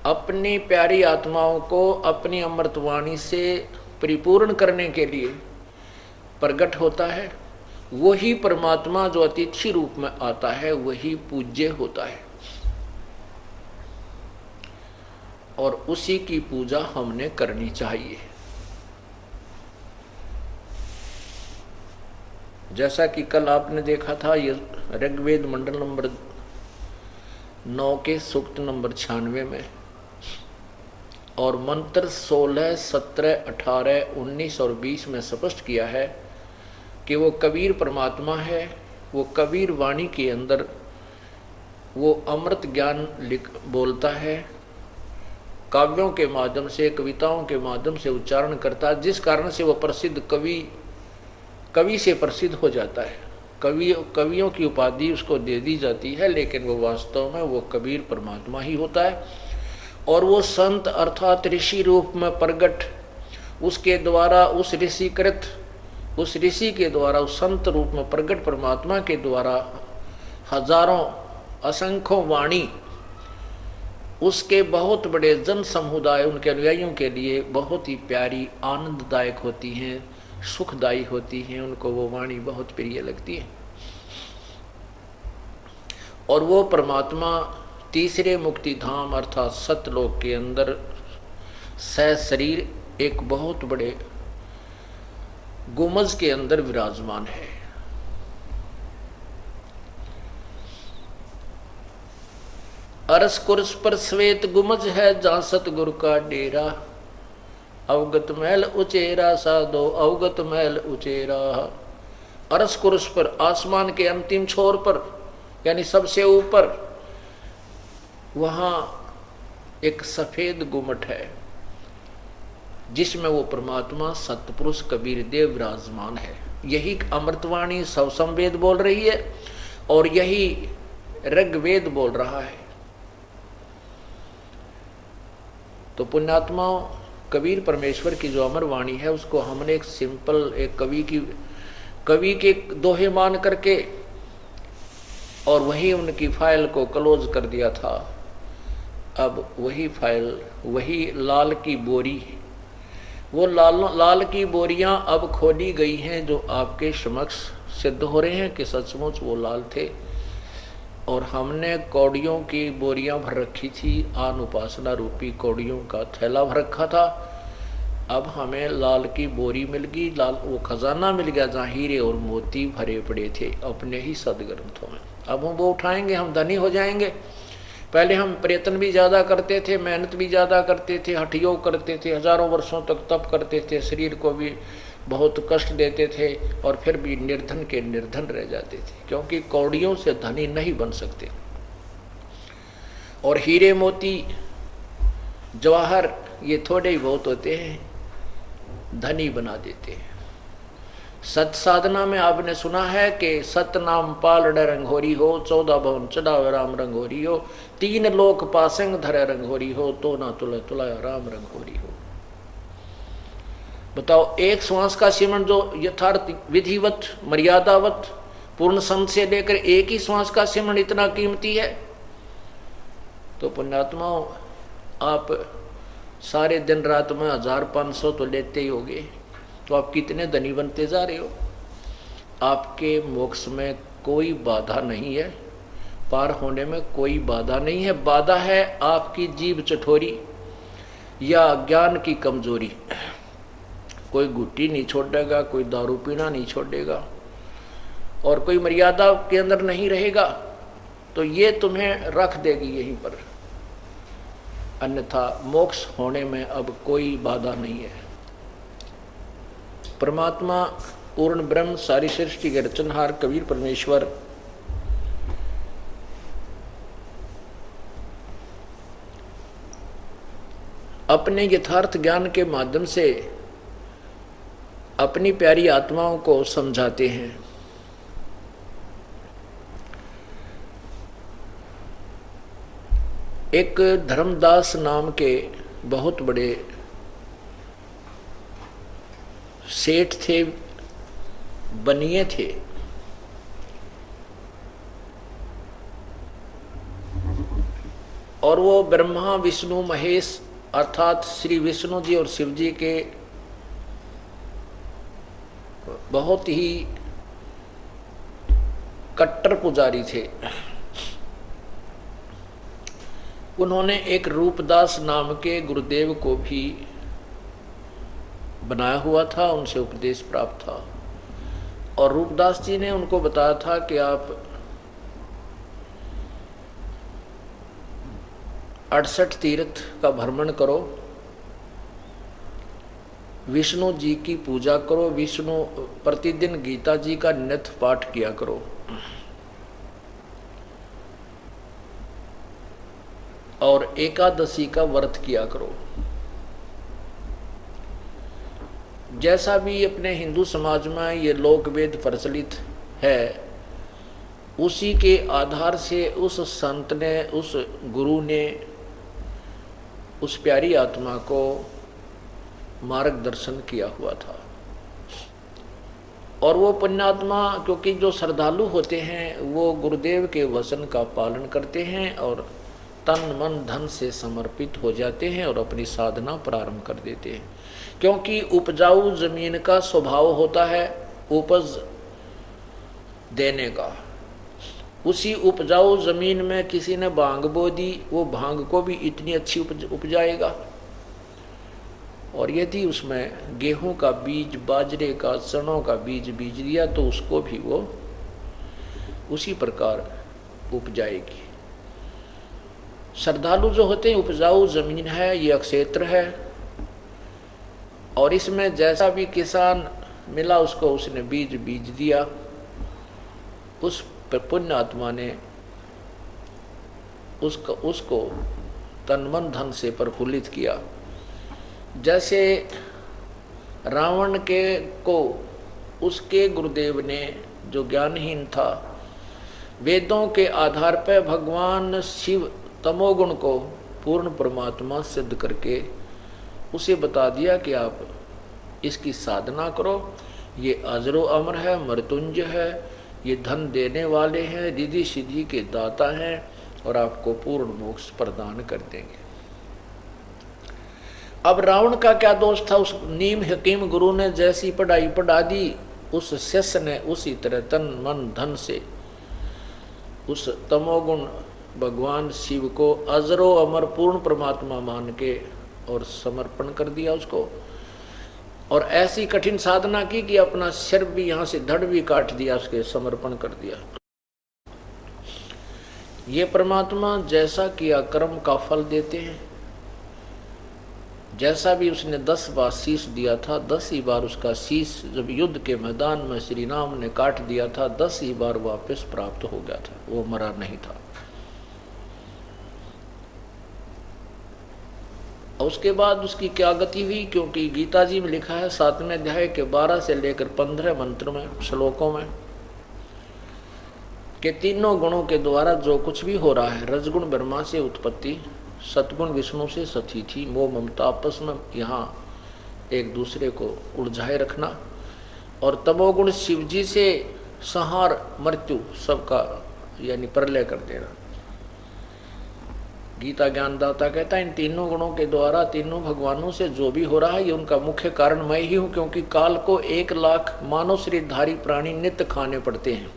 अपनी प्यारी आत्माओं को अपनी अमृतवाणी से परिपूर्ण करने के लिए प्रकट होता है। वही परमात्मा जो अतिथि रूप में आता है वही पूज्य होता है, और उसी की पूजा हमने करनी चाहिए। जैसा कि कल आपने देखा था, ये ऋग्वेद मंडल नंबर 9 के सूक्त नंबर 96 में, और मंत्र 16, 17, 18, 19 और 20 में स्पष्ट किया है कि वो कबीर परमात्मा है। वो कबीर वाणी के अंदर वो अमृत ज्ञान बोलता है, काव्यों के माध्यम से, कविताओं के माध्यम से उच्चारण करता है, जिस कारण से वो प्रसिद्ध कवि से प्रसिद्ध हो जाता है। कवियों की उपाधि उसको दे दी जाती है, लेकिन वो वास्तव में वो कबीर परमात्मा ही होता है। और वो संत अर्थात ऋषि रूप में प्रकट, उसके द्वारा उस ऋषि के द्वारा उस संत रूप में प्रकट परमात्मा के द्वारा हजारों असंख्यों वाणी उसके बहुत बड़े जन समुदाय, उनके अनुयायियों के लिए बहुत ही प्यारी, आनंददायक होती हैं, सुखदायी होती हैं। उनको वो वाणी बहुत प्रिय लगती है। और वो परमात्मा तीसरे मुक्ति धाम अर्थात सतलोक के अंदर शरीर एक बहुत बड़े गुमज के अंदर विराजमान है। अरस कुर्स पर श्वेत गुमज है, जहाँ सतगुरु का डेरा, अवगत महल उचेरा साधो अवगत महल उचेरा। अरस कुर्स पर, आसमान के अंतिम छोर पर, यानी सबसे ऊपर, वहाँ एक सफेद गुम्मट है जिसमें वो परमात्मा सतपुरुष कबीर देव विराजमान है। यही अमृतवाणी सवसंवेद बोल रही है और यही ऋग्वेद बोल रहा है। तो पुण्यात्माओं, कबीर परमेश्वर की जो अमर वाणी है उसको हमने एक सिंपल एक कवि के दोहे मान करके और वही उनकी फाइल को क्लोज कर दिया था। अब वही फाइल, वही लाल की बोरी, वो लाल की बोरियां अब खोली गई हैं जो आपके समक्ष सिद्ध हो रहे हैं कि सचमुच वो लाल थे। और हमने कौड़ियों की बोरियां भर रखी थी, आन उपासना रूपी कौड़ियों का थैला भर रखा था। अब हमें लाल की बोरी मिल गई, लाल वो खजाना मिल गया जहाँ हीरे और मोती भरे पड़े थे अपने ही सदग्रंथों में। अब हम वो उठाएंगे, हम धनी हो जाएंगे। पहले हम प्रयत्न भी ज़्यादा करते थे, मेहनत भी ज़्यादा करते थे, हठयोग करते थे, हजारों वर्षों तक तप करते थे, शरीर को भी बहुत कष्ट देते थे और फिर भी निर्धन के निर्धन रह जाते थे, क्योंकि कौड़ियों से धनी नहीं बन सकते। और हीरे मोती जवाहर ये थोड़े ही बहुत होते हैं, धनी बना देते हैं। सत साधना में आपने सुना है कि सत नाम पालड़ रंगोरी हो, 14 भवन चढ़ावे राम रंगोरी हो, 3 लोक पासंग धरे रंगोरी हो, तो ना तुला तुला राम रंगोरी हो। बताओ, एक श्वास का सिमरण जो यथार्थ विधिवत मर्यादावत पूर्ण संत से लेकर एक ही श्वास का सिमरण इतना कीमती है। तो पुण्यात्माओं, आप सारे दिन रात में 1500 तो लेते ही होगे, तो आप कितने धनी बनते जा रहे हो। आपके मोक्ष में कोई बाधा नहीं है, पार होने में कोई बाधा नहीं है। बाधा है आपकी जीभ चठोरी या ज्ञान की कमजोरी। कोई गुट्टी नहीं छोड़ेगा, कोई दारू पीना नहीं छोड़ेगा और कोई मर्यादा के अंदर नहीं रहेगा, तो ये तुम्हें रख देगी यहीं पर। अन्यथा मोक्ष होने में अब कोई बाधा नहीं है। परमात्मा पूर्ण ब्रह्म सारी सृष्टि के रचनहार कबीर परमेश्वर अपने यथार्थ ज्ञान के माध्यम से अपनी प्यारी आत्माओं को समझाते हैं। एक धर्मदास नाम के बहुत बड़े सेठ थे, बनिए थे। और वो ब्रह्मा विष्णु महेश अर्थात श्री विष्णु जी और शिव जी के बहुत ही कट्टर पुजारी थे। उन्होंने एक रूपदास नाम के गुरुदेव को भी बनाया हुआ था, उनसे उपदेश प्राप्त था। और रूपदास जी ने उनको बताया था कि आप 68 तीर्थ का भ्रमण करो, विष्णु जी की पूजा करो, विष्णु प्रतिदिन गीता जी का नित्य पाठ किया करो और एकादशी का व्रत किया करो। जैसा भी अपने हिंदू समाज में ये लोक वेद प्रचलित है, उसी के आधार से उस संत ने, उस गुरु ने उस प्यारी आत्मा को मार्गदर्शन किया हुआ था। और वो पुण्यात्मा, क्योंकि जो श्रद्धालु होते हैं वो गुरुदेव के वचन का पालन करते हैं और तन मन धन से समर्पित हो जाते हैं और अपनी साधना प्रारंभ कर देते हैं। क्योंकि उपजाऊ जमीन का स्वभाव होता है उपज देने का। उसी उपजाऊ जमीन में किसी ने भांग बो दी, वो भांग को भी इतनी अच्छी उपजाएगा। और यदि उसमें गेहूं का बीज, बाजरे का, चनों का बीज दिया तो उसको भी वो उसी प्रकार उपजाएगी। श्रद्धालु जो होते हैं, उपजाऊ जमीन है, ये अक्षेत्र है और इसमें जैसा भी किसान मिला उसको उसने बीज दिया। उस पुण्य आत्मा ने उसको तन मन धन से प्रफुल्लित किया। जैसे रावण के को उसके गुरुदेव ने, जो ज्ञानहीन था, वेदों के आधार पर भगवान शिव तमोगुण को पूर्ण परमात्मा सिद्ध करके उसे बता दिया कि आप इसकी साधना करो, ये अजरो अमर है, मृत्युंजय है, ये धन देने वाले हैं, रिद्धि सिद्धि के दाता हैं और आपको पूर्ण मोक्ष प्रदान कर देंगे। अब रावण का क्या दोष था? उस नीम हकीम गुरु ने जैसी पढ़ाई पढ़ा दी, उस शिष्य ने उसी तरह तन मन धन से उस तमोगुण भगवान शिव को अजरो अमर पूर्ण परमात्मा मान के और समर्पण कर दिया उसको। और ऐसी कठिन साधना की कि अपना सिर भी यहाँ से धड़ भी काट दिया, उसके समर्पण कर दिया। ये परमात्मा जैसा किया कर्म का फल देते हैं। जैसा भी उसने 10 बार शीश दिया था, 10 ही बार उसका शीश जब युद्ध के मैदान में श्री राम ने काट दिया था, 10 ही बार वापस प्राप्त हो गया था, वो मरा नहीं था। उसके बाद उसकी क्या गति हुई? क्योंकि गीता जी में लिखा है 7वें अध्याय के 12 से लेकर 15 मंत्र में, श्लोकों में, कि तीनों गुणों के द्वारा जो कुछ भी हो रहा है, रजगुण ब्रह्मा से उत्पत्ति, सतगुण विष्णु से सती थी, मोह ममता आपस में यहाँ एक दूसरे को उलझाए रखना, और तमोगुण शिव जी से संहार मृत्यु सबका यानी प्रलय कर देना। गीता ज्ञानदाता कहता है इन तीनों गुणों के द्वारा, तीनों भगवानों से जो भी हो रहा है, ये उनका मुख्य कारण मैं ही हूँ, क्योंकि काल को 1 लाख मानव शरीरधारी प्राणी नित्य खाने पड़ते हैं।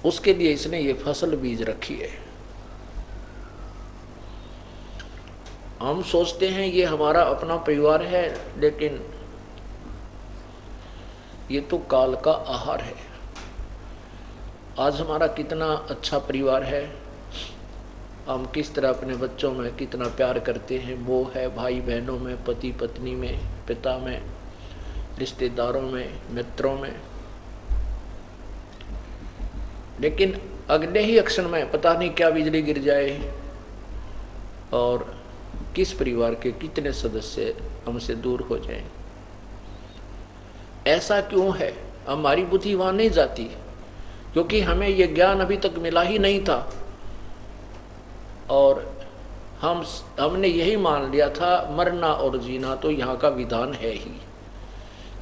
उसके लिए इसने ये फसल बीज रखी है। हम सोचते हैं ये हमारा अपना परिवार है, लेकिन ये तो काल का आहार है। आज हमारा कितना अच्छा परिवार है, हम किस तरह अपने बच्चों में कितना प्यार करते हैं, मोह है भाई बहनों में, पति पत्नी में, पिता में, रिश्तेदारों में, मित्रों में। लेकिन अगले ही क्षण में पता नहीं क्या बिजली गिर जाए और किस परिवार के कितने सदस्य हमसे दूर हो जाएं। ऐसा क्यों है? हमारी बुद्धि वहां नहीं जाती, क्योंकि हमें यह ज्ञान अभी तक मिला ही नहीं था और हमने यही मान लिया था मरना और जीना तो यहाँ का विधान है ही,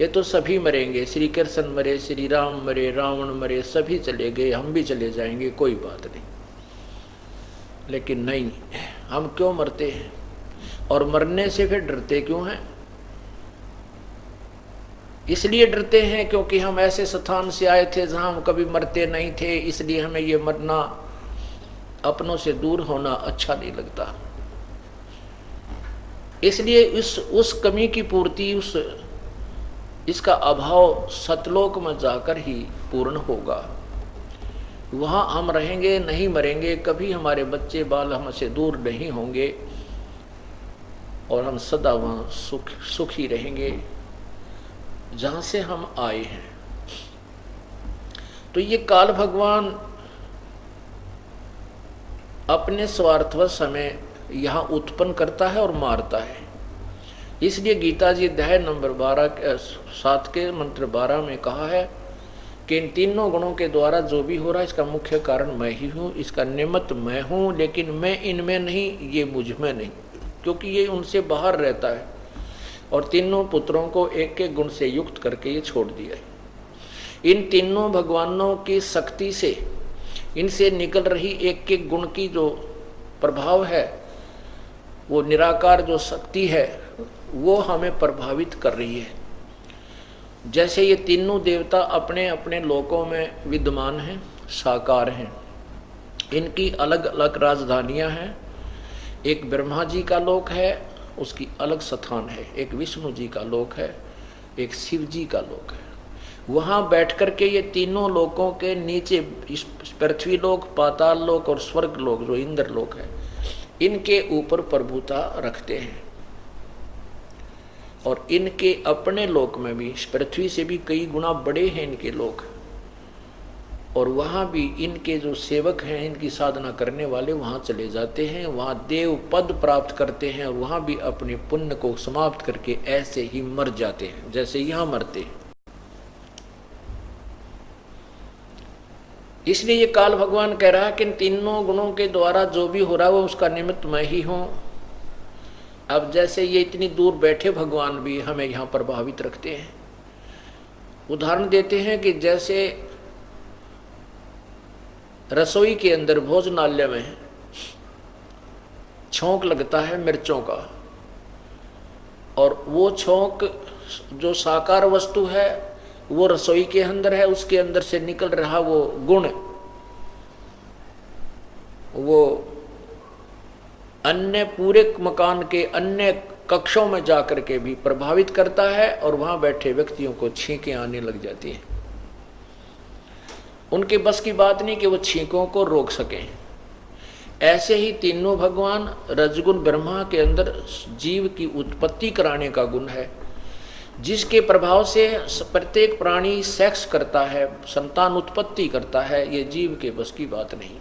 ये तो सभी मरेंगे, श्री कृष्ण मरे, श्री राम मरे, रावण मरे, सभी चले गए, हम भी चले जाएंगे, कोई बात नहीं। लेकिन नहीं, हम क्यों मरते हैं और मरने से फिर डरते क्यों हैं? इसलिए डरते हैं क्योंकि हम ऐसे स्थान से आए थे जहां हम कभी मरते नहीं थे, इसलिए हमें ये मरना, अपनों से दूर होना अच्छा नहीं लगता। इसलिए उस कमी की पूर्ति, इसका अभाव सतलोक में जाकर ही पूर्ण होगा। वहां हम रहेंगे, नहीं मरेंगे, कभी हमारे बच्चे बाल हमसे दूर नहीं होंगे और हम सदा वहां सुखी रहेंगे जहां से हम आए हैं। तो ये काल भगवान अपने स्वार्थवश समय यहां उत्पन्न करता है और मारता है। इसलिए गीता जी अध्याय नंबर 7 के मंत्र 12 में कहा है कि इन तीनों गुणों के द्वारा जो भी हो रहा है इसका मुख्य कारण मैं ही हूँ, इसका निमित्त मैं हूँ, लेकिन मैं इनमें नहीं, ये मुझ में नहीं, क्योंकि ये उनसे बाहर रहता है। और तीनों पुत्रों को एक एक गुण से युक्त करके ये छोड़ दिया है। इन तीनों भगवानों की शक्ति से, इनसे निकल रही एक एक गुण की जो प्रभाव है, वो निराकार जो शक्ति है, वो हमें प्रभावित कर रही है। जैसे ये तीनों देवता अपने अपने लोकों में विद्यमान हैं, साकार हैं, इनकी अलग अलग राजधानियां हैं। एक ब्रह्मा जी का लोक है, उसकी अलग स्थान है, एक विष्णु जी का लोक है, एक शिव जी का लोक है। वहाँ बैठ कर के ये तीनों लोकों के नीचे पृथ्वी लोक, पाताल लोक और स्वर्ग लोक जो इंद्र लोक है, इनके ऊपर प्रभुता रखते हैं। और इनके अपने लोक में भी पृथ्वी से भी कई गुना बड़े हैं इनके लोक। और वहाँ भी इनके जो सेवक हैं, इनकी साधना करने वाले वहाँ चले जाते हैं, वहाँ देव पद प्राप्त करते हैं और वहाँ भी अपने पुण्य को समाप्त करके ऐसे ही मर जाते हैं जैसे यहाँ मरते हैं। इसलिए ये काल भगवान कह रहा है कि इन तीनों गुणों के द्वारा जो भी हो रहा है वो उसका निमित्त मैं ही हूँ। अब जैसे ये इतनी दूर बैठे भगवान भी हमें यहाँ प्रभावित रखते हैं। उदाहरण देते हैं कि जैसे रसोई के अंदर भोजनालय में छौंक लगता है मिर्चों का, और वो छौंक जो साकार वस्तु है वो रसोई के अंदर है, उसके अंदर से निकल रहा वो गुण वो अन्य पूरे मकान के अन्य कक्षों में जाकर के भी प्रभावित करता है और वहां बैठे व्यक्तियों को छींकें आने लग जाती हैं। उनके बस की बात नहीं कि वो छींकों को रोक सकें। ऐसे ही तीनों भगवान रजगुण ब्रह्मा के अंदर जीव की उत्पत्ति कराने का गुण है, जिसके प्रभाव से प्रत्येक प्राणी सेक्स करता है, संतान उत्पत्ति करता है। ये जीव के बस की बात नहीं।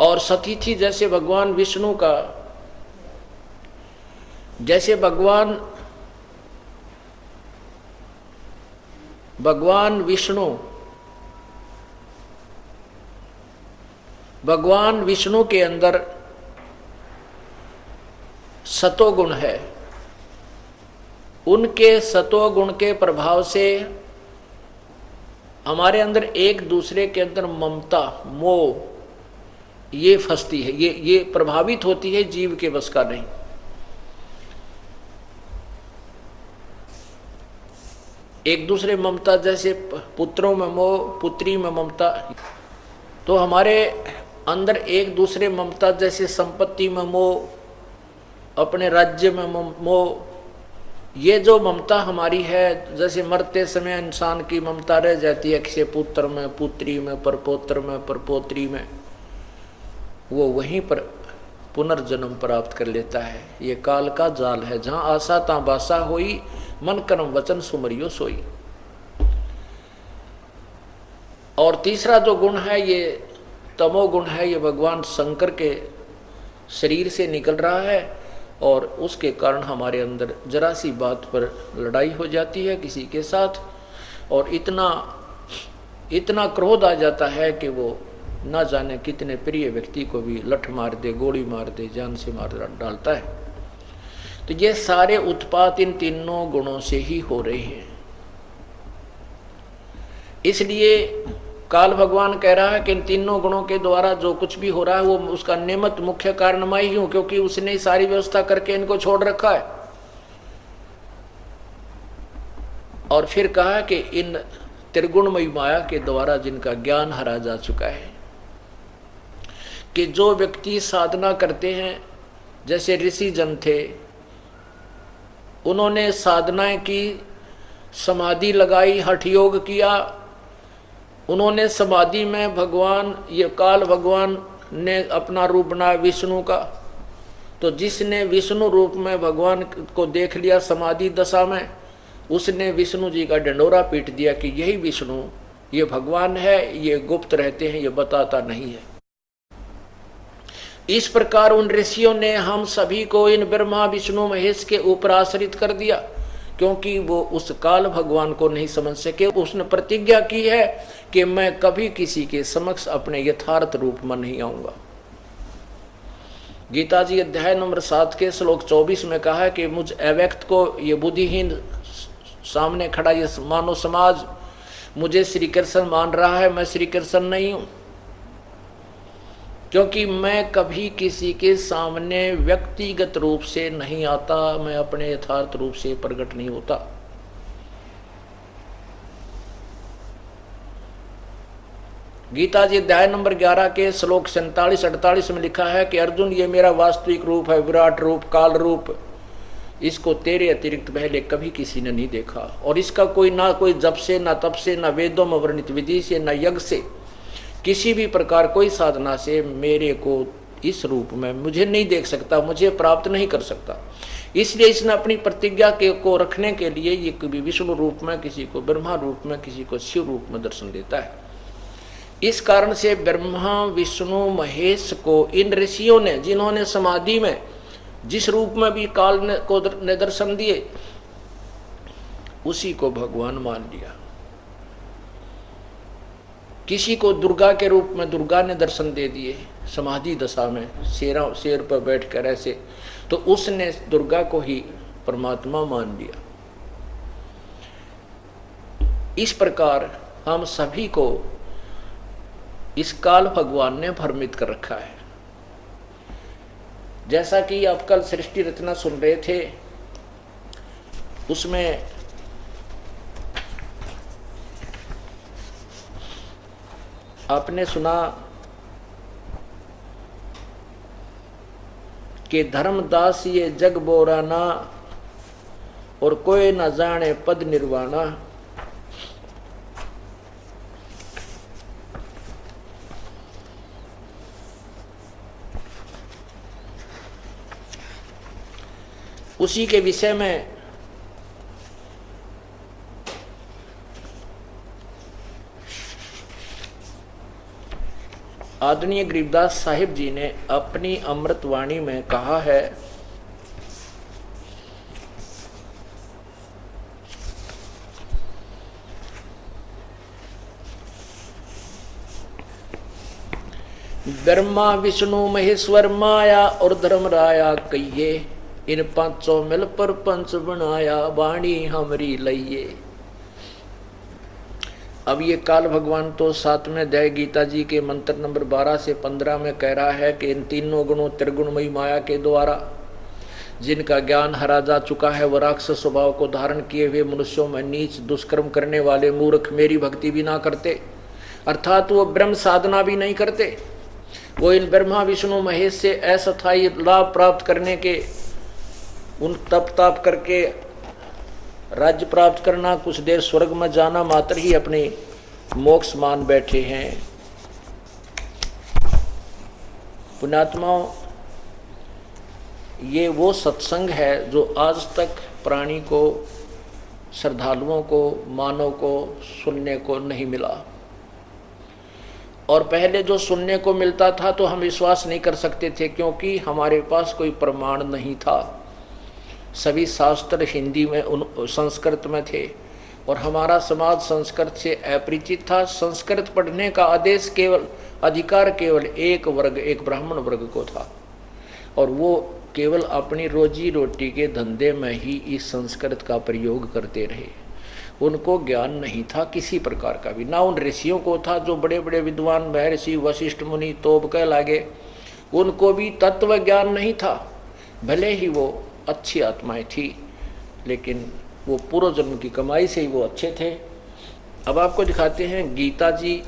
और सतीथि जैसे भगवान विष्णु का, जैसे भगवान विष्णु के अंदर सतोगुण है, उनके सतोगुण के प्रभाव से हमारे अंदर एक दूसरे के अंदर ममता मोह ये फंसती है, ये प्रभावित होती है, जीव के बस का नहीं। एक दूसरे ममता, जैसे पुत्रों में मोह, पुत्री में ममता, तो हमारे अंदर एक दूसरे ममता, जैसे संपत्ति में मोह, अपने राज्य में मोह, ये जो ममता हमारी है, जैसे मरते समय इंसान की ममता रह जाती है किसी पुत्र में, पुत्री में, परपोत्र में, परपोत्री में, वो वहीं पर पुनर्जन्म प्राप्त कर लेता है। ये काल का जाल है, जहां आशा तां बासा होई, मन कर्म वचन सुमरियो सोई। और तीसरा जो गुण है ये तमोगुण है, ये भगवान शंकर के शरीर से निकल रहा है और उसके कारण हमारे अंदर जरा सी बात पर लड़ाई हो जाती है किसी के साथ, और इतना क्रोध आ जाता है कि वो ना जाने कितने प्रिय व्यक्ति को भी लठ मार दे, गोली मार दे, जान से मार डालता है। तो ये सारे उत्पात इन तीनों गुणों से ही हो रहे हैं। इसलिए काल भगवान कह रहा है कि इन तीनों गुणों के द्वारा जो कुछ भी हो रहा है वो उसका निमित्त मुख्य कारण मैं ही हूं, क्योंकि उसने ही सारी व्यवस्था करके इनको छोड़ रखा है। और फिर कहा कि इन त्रिगुणमयी माया के द्वारा जिनका ज्ञान हरा जा चुका है, कि जो व्यक्ति साधना करते हैं, जैसे ऋषि जन थे, उन्होंने साधनाएं की, समाधि लगाई, हठ योग किया, उन्होंने समाधि में भगवान, ये काल भगवान ने अपना रूप बनाया विष्णु का। तो जिसने विष्णु रूप में भगवान को देख लिया समाधि दशा में, उसने विष्णु जी का डंडोरा पीट दिया कि यही विष्णु, ये भगवान है, ये गुप्त रहते हैं, ये बताता नहीं है। इस प्रकार उन ऋषियों ने हम सभी को इन ब्रह्मा विष्णु महेश के ऊपर आश्रित कर दिया, क्योंकि वो उस काल भगवान को नहीं समझ सके। उसने प्रतिज्ञा की है कि मैं कभी किसी के समक्ष अपने यथार्थ रूप में नहीं आऊंगा। गीता जी अध्याय नंबर 7 के श्लोक 24 में कहा है कि मुझ अव्यक्त को, ये बुद्धिहीन सामने खड़ा ये मानव समाज मुझे श्री कृष्ण मान रहा है, मैं श्री कृष्ण नहीं हूं, क्योंकि मैं कभी किसी के सामने व्यक्तिगत रूप से नहीं आता, मैं अपने यथार्थ रूप से प्रकट नहीं होता। गीता जी अध्याय नंबर 11 के श्लोक 47-48 में लिखा है कि अर्जुन, ये मेरा वास्तविक रूप है, विराट रूप, काल रूप, इसको तेरे अतिरिक्त पहले कभी किसी ने नहीं देखा, और इसका कोई ना कोई जप से, ना तप से, ना वेदों में वर्णित विधि से, ना यज्ञ से, किसी भी प्रकार कोई साधना से मेरे को इस रूप में मुझे नहीं देख सकता, मुझे प्राप्त नहीं कर सकता। इसलिए इसने अपनी प्रतिज्ञा को रखने के लिए ये कभी विष्णु रूप में, किसी को ब्रह्मा रूप में, किसी को शिव रूप में दर्शन देता है। इस कारण से ब्रह्मा विष्णु महेश को इन ऋषियों ने, जिन्होंने समाधि में जिस रूप में भी काल ने दर्शन दिए, उसी को भगवान मान लिया। किसी को दुर्गा के रूप में दुर्गा ने दर्शन दे दिए समाधि दशा में, शेर पर बैठकर ऐसे, तो उसने दुर्गा को ही परमात्मा मान लिया। इस प्रकार हम सभी को इस काल भगवान ने भ्रमित कर रखा है। जैसा कि आप कल सृष्टि रचना सुन रहे थे, उसमें आपने सुना कि धर्मदास ये जग बोराना और कोई न जाने पद निर्वाणा। उसी के विषय में आदरणीय गरीबदास साहिब जी ने अपनी अमृतवाणी में कहा है, ब्रह्मा विष्णु महेश्वर माया और धर्म राया कहिए, इन पांचों मिल पर पंच बनाया, वाणी हमरी लइये। अब ये काल भगवान तो 7वें अध्याय गीता जी के मंत्र नंबर 12 से 15 में कह रहा है कि इन तीनों गुणों त्रिगुणमयी माया के द्वारा जिनका ज्ञान हरा जा चुका है, वह राक्षस स्वभाव को धारण किए हुए मनुष्यों में नीच दुष्कर्म करने वाले मूर्ख मेरी भक्ति भी ना करते, अर्थात वो ब्रह्म साधना भी नहीं करते। वो इन ब्रह्मा विष्णु महेश से अस्थायी लाभ प्राप्त करने के, उन तप ताप करके राज्य प्राप्त करना, कुछ देर स्वर्ग में जाना मात्र ही अपने मोक्ष मान बैठे हैं। पुण्यात्माओं, ये वो सत्संग है जो आज तक प्राणी को, श्रद्धालुओं को, मानव को सुनने को नहीं मिला। और पहले जो सुनने को मिलता था तो हम विश्वास नहीं कर सकते थे, क्योंकि हमारे पास कोई प्रमाण नहीं था। सभी शास्त्र हिंदी में, संस्कृत में थे और हमारा समाज संस्कृत से अपरिचित था। संस्कृत पढ़ने का आदेश केवल, अधिकार केवल एक वर्ग, एक ब्राह्मण वर्ग को था, और वो केवल अपनी रोजी रोटी के धंधे में ही इस संस्कृत का प्रयोग करते रहे। उनको ज्ञान नहीं था किसी प्रकार का भी, ना उन ऋषियों को था जो बड़े बड़े विद्वान महर्षि वशिष्ठ मुनि तोब कह लागे, उनको भी तत्व ज्ञान नहीं था। भले ही वो अच्छी आत्माएं थी, लेकिन वो पूर्व जन्म की कमाई से ही वो अच्छे थे। अब आपको दिखाते हैं गीता जी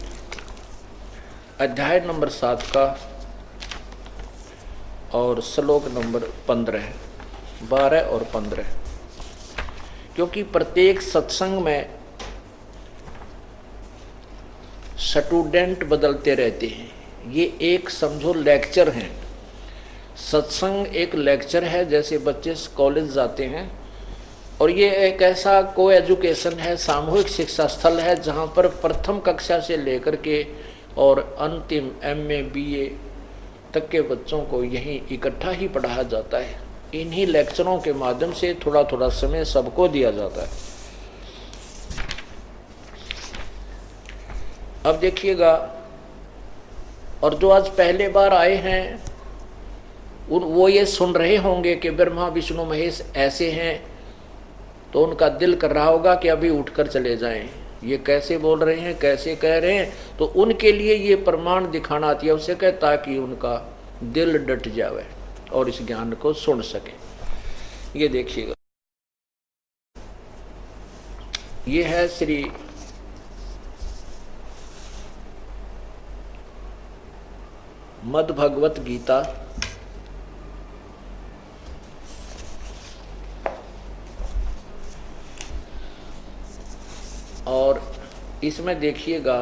अध्याय नंबर 7 का और श्लोक नंबर 15, 12 और 15। क्योंकि प्रत्येक सत्संग में स्टूडेंट बदलते रहते हैं, ये एक समझो लेक्चर हैं। सत्संग एक लेक्चर है, जैसे बच्चे कॉलेज जाते हैं, और ये एक ऐसा को एजुकेशन है, सामूहिक शिक्षा स्थल है, जहाँ पर प्रथम कक्षा से लेकर के और अंतिम MA BA तक के बच्चों को यहीं इकट्ठा ही पढ़ाया जाता है। इन्हीं लेक्चरों के माध्यम से थोड़ा थोड़ा समय सबको दिया जाता है। अब देखिएगा, और जो आज पहले बार आए हैं वो ये सुन रहे होंगे कि ब्रह्मा विष्णु महेश ऐसे हैं, तो उनका दिल कर रहा होगा कि अभी उठकर चले जाएं, ये कैसे बोल रहे हैं, कैसे कह रहे हैं। तो उनके लिए ये प्रमाण दिखाना अति आवश्यक है, ताकि उनका दिल डट जावे और इस ज्ञान को सुन सके। ये देखिएगा, ये है श्री मद् भगवत गीता और इसमें देखिएगा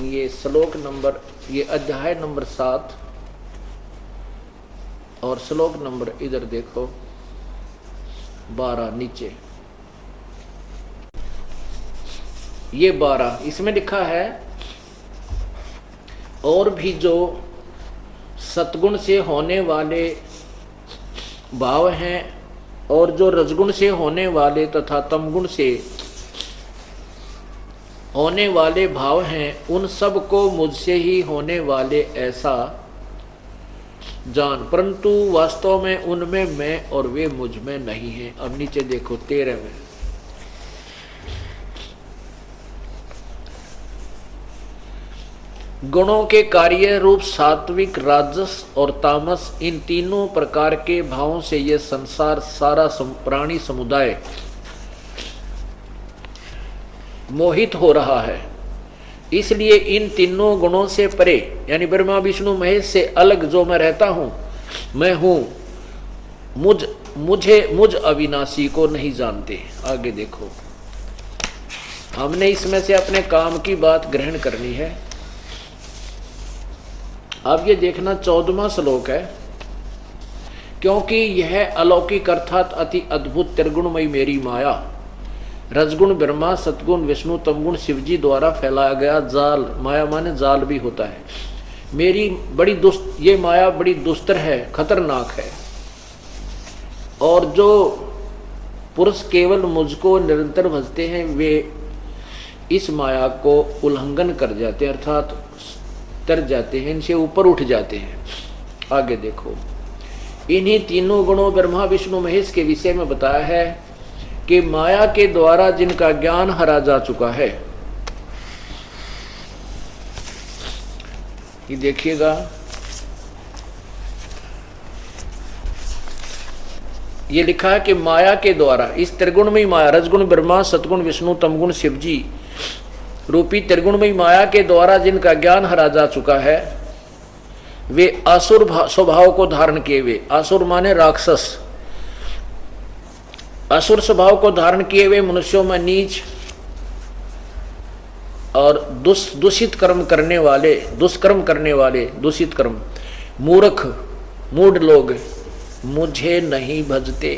ये श्लोक नंबर, ये अध्याय नंबर 7 और श्लोक नंबर इधर देखो 12 नीचे, ये 12 इसमें लिखा है और भी जो सतगुण से होने वाले भाव हैं और जो रजगुण से होने वाले तथा तमगुण से होने वाले भाव हैं, उन सब को मुझसे ही होने वाले ऐसा जान, परंतु वास्तव में उनमें मैं और वे मुझ में नहीं हैं। अब नीचे देखो 13 में, गुणों के कार्य रूप सात्विक, राजस और तामस, इन तीनों प्रकार के भावों से यह संसार सारा प्राणी समुदाय मोहित हो रहा है। इसलिए इन तीनों गुणों से परे, यानी ब्रह्मा विष्णु महेश से अलग जो मैं रहता हूं, मैं हूं, मुझ अविनाशी को नहीं जानते। आगे देखो, हमने इसमें से अपने काम की बात ग्रहण करनी है। अब ये देखना 14वां श्लोक है, क्योंकि यह अलौकिक अर्थात अति अद्भुत त्रिगुणमयी मेरी माया, रजगुण ब्रह्मा, सतगुण विष्णु, तमगुण शिवजी द्वारा फैलाया गया जाल, माया माने जाल भी होता है, मेरी बड़ी दुष्ट, ये माया बड़ी दुस्तर है, खतरनाक है। और जो पुरुष केवल मुझको निरंतर भजते हैं वे इस माया को उल्लंघन कर जाते हैं, अर्थात तर जाते हैं, इनसे ऊपर उठ जाते हैं। आगे देखो, इन्हीं तीनों गुणों ब्रह्मा विष्णु महेश के विषय में बताया है कि माया के द्वारा जिनका ज्ञान हरा जा चुका है, ये देखिएगा, ये लिखा है कि माया के द्वारा, इस त्रिगुणमयी माया, रजगुण ब्रह्मा, सतगुण विष्णु, तमगुण शिवजी रूपी त्रिगुणमयी माया के द्वारा जिनका ज्ञान हरा जा चुका है, वे असुर स्वभाव को धारण किए हुए, असुर माने राक्षस, असुर स्वभाव को धारण किए हुए मनुष्यों में नीच और दूषित कर्म करने वाले, दुष्कर्म करने वाले, दूषित कर्म, मूर्ख मूढ़ लोग मुझे नहीं भजते।